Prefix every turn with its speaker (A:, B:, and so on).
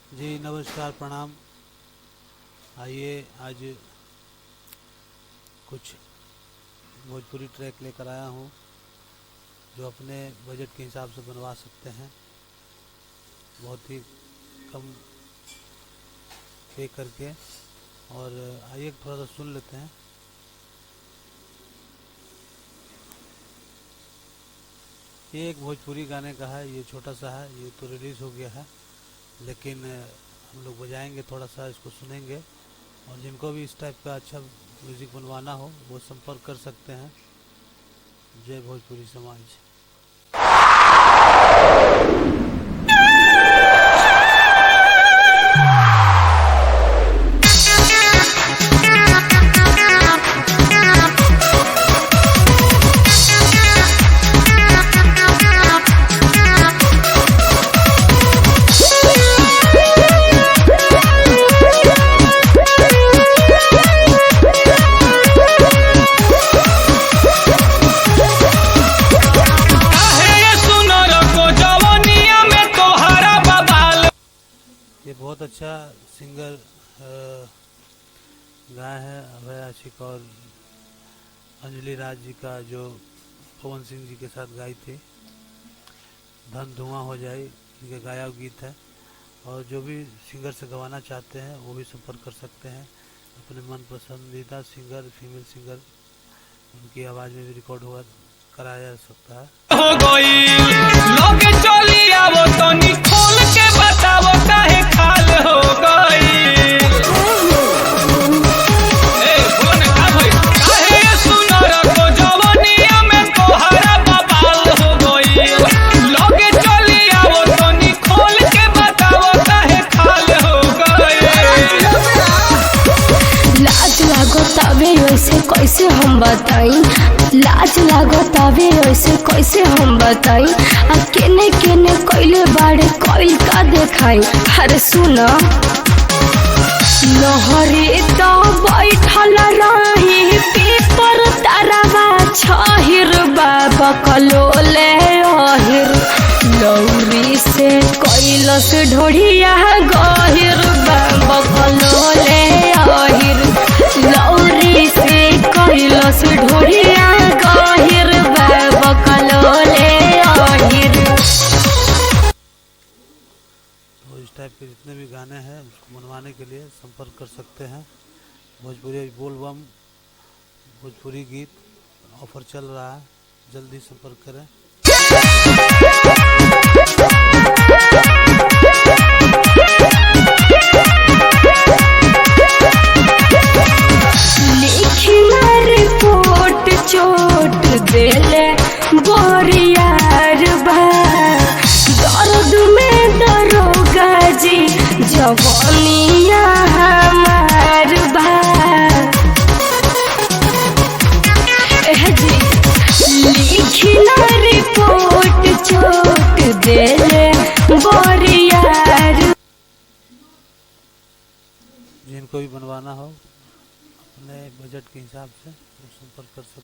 A: जी नमस्कार प्रणाम। आइए आज कुछ भोजपुरी ट्रैक लेकर आया हूँ जो अपने बजट के हिसाब से बनवा सकते हैं, बहुत ही कम पे करके। और आइए थोड़ा सा सुन लेते हैं। ये एक भोजपुरी गाने का है, ये छोटा सा है, ये तो रिलीज़ हो गया है, लेकिन हम लोग बजाएंगे, थोड़ा सा इसको सुनेंगे। और जिनको भी इस टाइप का अच्छा म्यूज़िक बनवाना हो वो संपर्क कर सकते हैं। जय भोजपुरी समाज। ये बहुत अच्छा सिंगर गाए हैं अभय आशिक और अंजलि राज जी का, जो पवन सिंह जी के साथ गाई थी। धन धुआं हो जाए इनके गाया गीत है। और जो भी सिंगर से गवाना चाहते हैं वो भी संपर्क कर सकते हैं। अपने मन पसंदीदा सिंगर, फीमेल सिंगर, उनकी आवाज़ में भी रिकॉर्ड हुआ कराया जा सकता है।
B: वैसे कैसे हम बताई, लाज लागतावे वैसे कैसे हम बताई। केने केने कैले बाड़े कैल का देखाई। अरे सुना लहरे तो बैठल रही पेपर तारावा छहिर बाबा कलोले अहिर लौरी से कैलस ढोढ़िया गहिर बाबा कलोले अहिर लौरी से कैलस ढोढ़िया गहिर बाबा कलोले अहिर।
A: तो इस टाइप के जितने भी गाने हैं उसको बनवाने के लिए संपर्क कर सकते हैं। भोजपुरी बोलबम भोजपुरी गीत ऑफर चल रहा है, जल्दी संपर्क करें।
B: रिपोर्ट चोट देले बोरियार बा, दर्द में दरोगा जी जवानिया हमार बा। लिखना रिपोर्ट चोट देले बोरियार।
A: जिनको भी बनवाना हो अपने बजट के हिसाब से संपर्क कर सकते हैं।